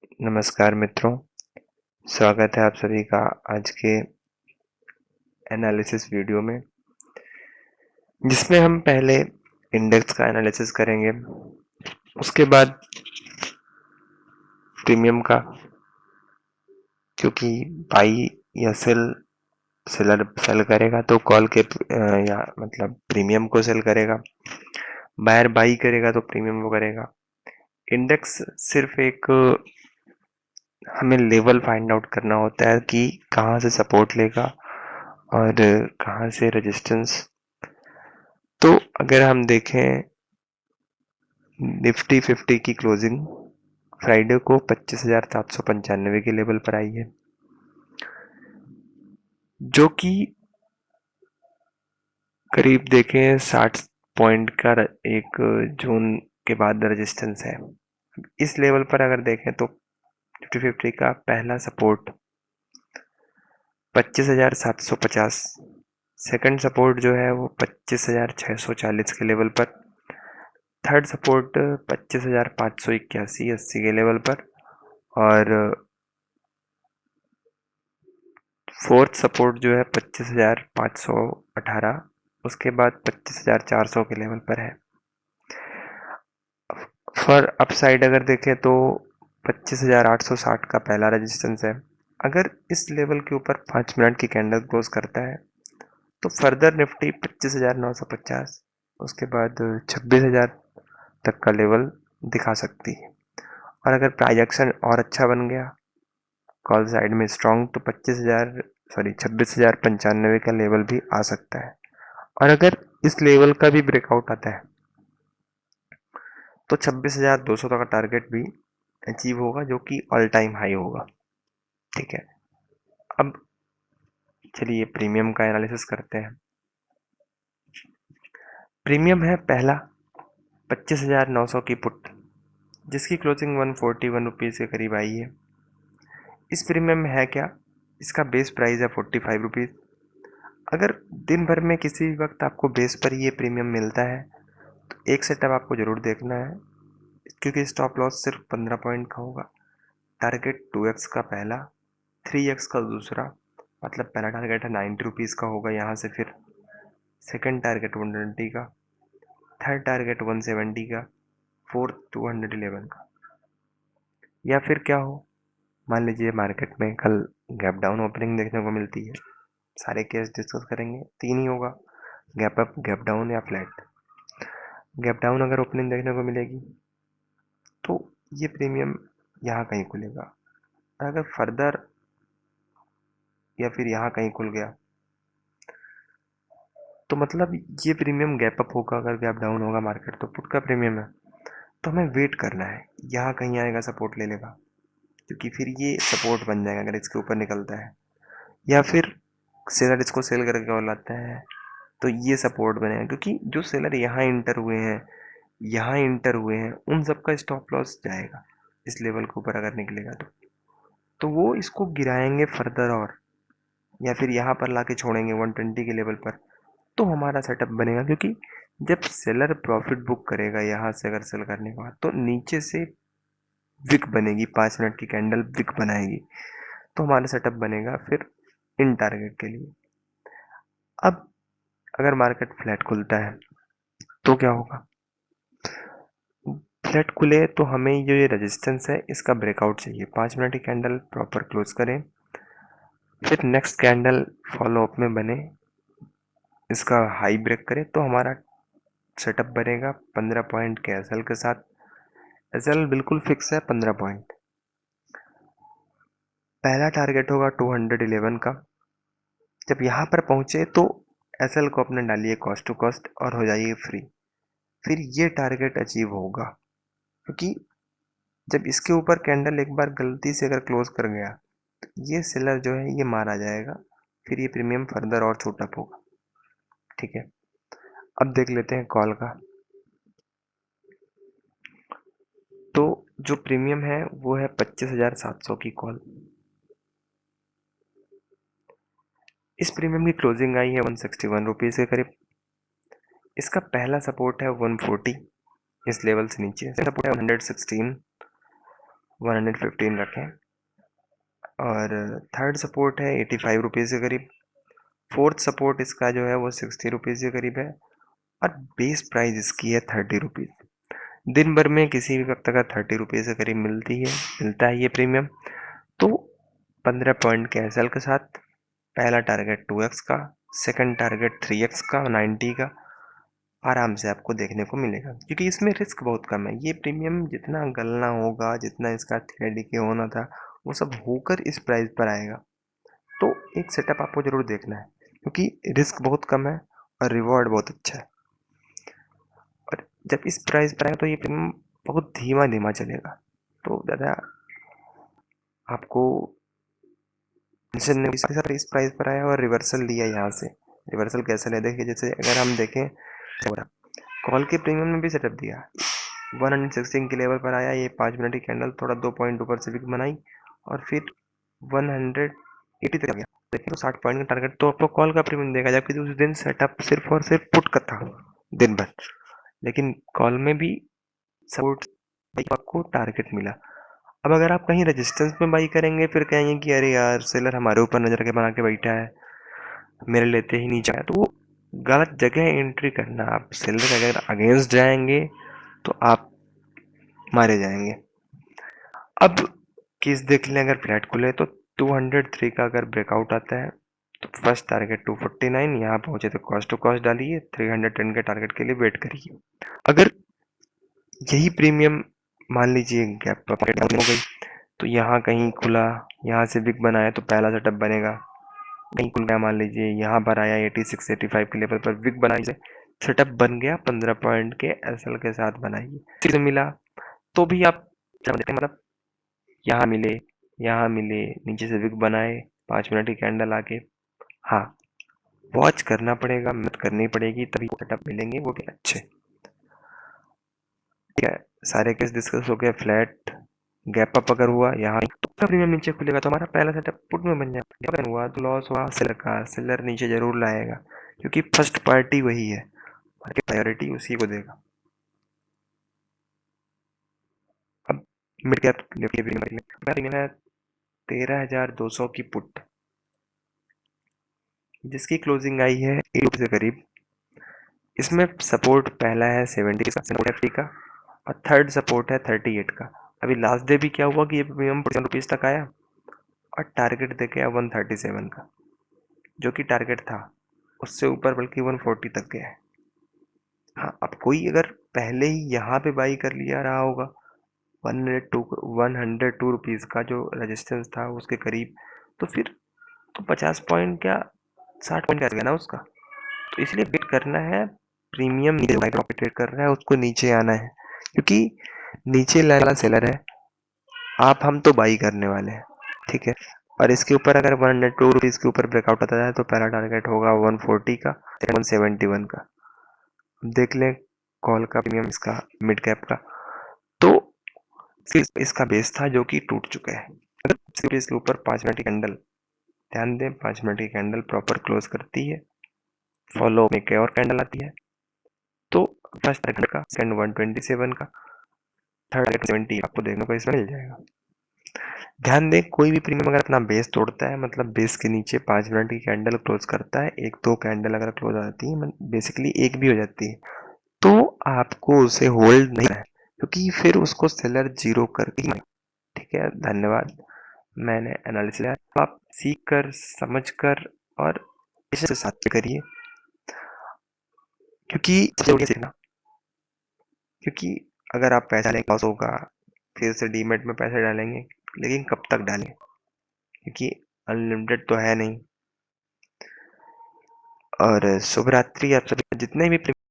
नमस्कार मित्रों, स्वागत है आप सभी का आज के एनालिसिस वीडियो में, जिसमें हम पहले इंडेक्स का एनालिसिस करेंगे, उसके बाद प्रीमियम का, क्योंकि बाई या सेलर सेल करेगा तो कॉल के या मतलब प्रीमियम को सेल करेगा, बायर बाई करेगा तो प्रीमियम को करेगा। इंडेक्स सिर्फ एक हमें लेवल फाइंड आउट करना होता है कि कहाँ से सपोर्ट लेगा और कहाँ से रेजिस्टेंस। तो अगर हम देखें निफ्टी 50 की क्लोजिंग फ्राइडे को 25,795 के लेवल पर आई है, जो कि करीब देखें 60 पॉइंट का एक जोन के बाद रेजिस्टेंस है। इस लेवल पर अगर देखें तो निफ्टी 50 का पहला सपोर्ट 25,750, सेकंड सपोर्ट जो है वो 25,640 के लेवल पर, थर्ड सपोर्ट 25,581 80 के लेवल पर, और फोर्थ सपोर्ट जो है 25,518, उसके बाद 25,400 के लेवल पर है। फॉर अपसाइड अगर देखें तो 25,860 का पहला रेजिस्टेंस है। अगर इस लेवल के ऊपर 5 मिनट की कैंडल क्लोज करता है तो फर्दर निफ्टी 25,950, उसके बाद 26,000 तक का लेवल दिखा सकती है। और अगर प्राइस एक्शन और अच्छा बन गया कॉल साइड में स्ट्रॉन्ग तो 26,095 का लेवल भी आ सकता है। और अगर इस लेवल का भी ब्रेकआउट आता है तो 26,200 का टारगेट भी अचीव होगा, जो कि ऑल टाइम हाई होगा। ठीक है, अब चलिए प्रीमियम का एनालिसिस करते हैं। प्रीमियम है पहला 25,900 की पुट, जिसकी क्लोजिंग 141 रुपीज़ के करीब आई है। इस प्रीमियम में है क्या, इसका बेस प्राइस है 45 रुपीज़। अगर दिन भर में किसी वक्त आपको बेस पर ये प्रीमियम मिलता है तो एक सेटअप आपको ज़रूर देखना है, क्योंकि स्टॉप लॉस सिर्फ 15 पॉइंट का होगा। टारगेट 2x का पहला, 3x का दूसरा, मतलब पहला टारगेट है 90 रुपीज़ का होगा यहाँ से, फिर सेकंड टारगेट 120 का, थर्ड टारगेट 170 का, फोर्थ 211 का। या फिर क्या हो, मान लीजिए मार्केट में कल गैप डाउन ओपनिंग देखने को मिलती है, सारे केस डिस्कस करेंगे, तीन ही होगा, गैप अप, गैप डाउन या फ्लैट। गैप डाउन अगर ओपनिंग देखने को मिलेगी तो ये प्रीमियम यहाँ कहीं खुलेगा। अगर फर्दर या फिर यहाँ कहीं खुल गया तो मतलब ये प्रीमियम गैप अप होगा। अगर गैप डाउन होगा मार्केट तो पुट का प्रीमियम है, तो हमें वेट करना है, यहाँ कहीं आएगा सपोर्ट ले लेगा, क्योंकि फिर ये सपोर्ट बन जाएगा अगर इसके ऊपर निकलता है। या फिर सेलर इसको सेल करके और लाता है तो ये सपोर्ट बनेगा, क्योंकि जो सेलर यहाँ इंटर हुए हैं, यहाँ इंटर हुए हैं, उन सबका स्टॉप लॉस जाएगा इस लेवल के ऊपर अगर निकलेगा तो वो इसको गिराएंगे फर्दर, और या फिर यहाँ पर लाके छोड़ेंगे 120 के लेवल पर, तो हमारा सेटअप बनेगा। क्योंकि जब सेलर प्रॉफिट बुक करेगा यहाँ से अगर सेल करने के बाद, तो नीचे से विक बनेगी, 5 मिनट की कैंडल विक बनाएगी, तो हमारा सेटअप बनेगा फिर इन टारगेट के लिए। अब अगर मार्केट फ्लैट खुलता है तो क्या होगा, फ्लैट खुले तो हमें जो ये रेजिस्टेंस है इसका ब्रेकआउट चाहिए, 5 मिनट की कैंडल प्रॉपर क्लोज करें, फिर नेक्स्ट कैंडल फॉलो अप में बने, इसका हाई ब्रेक करे, तो हमारा सेटअप बनेगा 15 पॉइंट के एसएल के साथ। एसएल बिल्कुल फिक्स है 15 पॉइंट। पहला टारगेट होगा 211 का। जब यहाँ पर पहुंचे तो एसएल को अपने डालिए कॉस्ट टू कॉस्ट और हो जाइए फ्री, फिर ये टारगेट अचीव होगा। क्योंकि जब इसके ऊपर कैंडल एक बार गलती से अगर क्लोज कर गया तो ये सेलर जो है ये मारा जाएगा, फिर ये प्रीमियम फर्दर और छोटा होगा। ठीक है, अब देख लेते हैं कॉल का। तो जो प्रीमियम है वो है 25,700 की कॉल। इस प्रीमियम की क्लोजिंग आई है 161 रुपीज़ के करीब। इसका पहला सपोर्ट है 140, इस लेवल से नीचे सपोर्ट है 116, 115 रखें। और थर्ड सपोर्ट है 85 रुपीज़ के करीब। फोर्थ सपोर्ट इसका जो है वो 60 रुपीज़ के करीब है। और बेस प्राइस इसकी है 30 रुपीज़। दिन भर में किसी भी वक्त अगर 30 रुपीज़ के करीब मिलता है ये प्रीमियम, तो 15 पॉइंट के एसएल के साथ पहला टारगेट 2x का, सेकंड टारगेट 3x का 90 का आराम से आपको देखने को मिलेगा, क्योंकि इसमें रिस्क बहुत कम है। ये प्रीमियम जितना गलना होगा, जितना इसका थ्रेड के होना था, वो सब होकर इस प्राइस पर आएगा। तो एक सेटअप आपको जरूर देखना है, क्योंकि रिस्क बहुत कम है और रिवॉर्ड बहुत अच्छा है। और जब इस प्राइस पर आएगा तो ये प्रीमियम बहुत धीमा धीमा चलेगा, तो ज़्यादा आपको टेंशन नहीं। इसके साथ इस प्राइस पर आया और रिवर्सल दिया यहाँ से। रिवर्सल कैसे ले, देखिए जैसे अगर हम देखें कॉल के प्रीमियम में भी सेटअप दिया, 116 के लेवल पर आया, ये 5 मिनट की कैंडल थोड़ा 2 पॉइंट ऊपर से विक बनाई और फिर 180 तक आ गया। देखिए तो 60 पॉइंट का टारगेट तो आपको कॉल का प्रीमियम देगा, जबकि उस दिन सेटअप सिर्फ और सिर्फ पुट का था दिन भर। लेकिन कॉल में भी सपोर्ट आपको टारगेट मिला। अब अगर आप कहीं रेजिस्टेंस में बाई करेंगे, फिर कहेंगे कि अरे यार सेलर हमारे ऊपर नजर के बना के बैठा है, मेरे लेते ही नहीं जाए, तो वो गलत जगह एंट्री करना। आप सेलर अगर अगेंस्ट जाएंगे तो आप मारे जाएंगे। अब केस देख लें, अगर फ्लैट खुले तो 203 का अगर ब्रेकआउट आता है तो फर्स्ट टारगेट 249, यहाँ पहुंचे तो कॉस्ट टू कॉस्ट डालिए, 310 के टारगेट के लिए वेट करिए। अगर यही प्रीमियम मान लीजिए गैप अप डाउन हो गई, तो यहाँ कहीं खुला, यहाँ से बिग बनाया तो पहला सेटअप बनेगा। नहीं खुल गया, मान लीजिए यहाँ पर आया 86 85 के लेवल पर विक बनाइए, सेटअप बन गया 15 पॉइंट के एसएल के साथ बनाइए। फिर मिला तो भी आप मतलब यहाँ मिले नीचे से विक बनाए, 5 मिनट की कैंडल आके, हाँ वॉच करना पड़ेगा, मेहनत करनी पड़ेगी, तभी सेटअप मिलेंगे, वो भी अच्छे। ठीक है, सारे केस डिस्कस हो गए। फ्लैट गैप अप अगर हुआ यहाँ तो प्रीमियम नीचे खुलेगा तो हमारा पहला सेटअप पुट में बन जाएगा। अगर हुआ तो लॉस हुआ सेलर का, सेलर नीचे जरूर लाएगा, क्योंकि फर्स्ट पार्टी वही है, प्रायोरिटी उसी को देगा। अब मिड कैप है 13,200 की पुट, जिसकी क्लोजिंग आई है 8 से करीब। इसमें सपोर्ट पहला है 70 का और थर्ड सपोर्ट है 38 का। अभी लास्ट डे भी क्या हुआ कि ये प्रीमियम ₹40 तक आया और टारगेट देके 137 का, जो कि टारगेट था, उससे ऊपर बल्कि 140 तक गया है। हाँ, अब कोई अगर पहले ही यहाँ पे बाई कर लिया रहा होगा 102 रुपीज़ का जो रेजिस्टेंस था उसके करीब, तो फिर तो 50 पॉइंट क्या 60 पॉइंट का गया ना उसका। तो इसलिए वेट करना है, प्रीमियम ट्रेड कर रहा है उसको नीचे आना है, क्योंकि नीचे वाला सेलर है, आप हम तो बाई करने वाले हैं। ठीक है, और इसके ऊपर अगर 102 रुपीज़ के ऊपर ब्रेकआउट आता है तो पहला टारगेट होगा 140 का, 171 का। देख लें कॉल का प्रीमियम, इसका मिड कैप का, तो इसका बेस था जो कि टूट चुका है। अगर इसके ऊपर 5 मिनट की कैंडल, ध्यान दें 5 मिनट की कैंडल प्रॉपर क्लोज करती है, फॉलो में एक और कैंडल आती है, तो फर्स्ट टारगेट का, सेकंड 127 का, थर्ड टारगेट 70 आपको देखने को इसमें मिल जाएगा। ध्यान दें कोई भी प्रीमियम अगर अपना बेस तोड़ता है, मतलब बेस के नीचे 5 मिनट की कैंडल क्लोज करता है, एक दो कैंडल अगर क्लोज आती है, बेसिकली एक भी हो जाती है, तो आपको उसे होल्ड नहीं करना है, क्योंकि फिर उसको सेलर जीरो करके। ठीक है, धन्यवाद। मैंने एनालिसिस लिया, आप सीख कर समझ कर और इसके साथ करिए, क्योंकि सीखना, क्योंकि अगर आप पैसा लेंगे लॉस होगा, फिर से डीमेट में पैसे डालेंगे, लेकिन कब तक डालेंगे, क्योंकि अनलिमिटेड तो है नहीं। और शुभ रात्रि आप सभी, जितने भी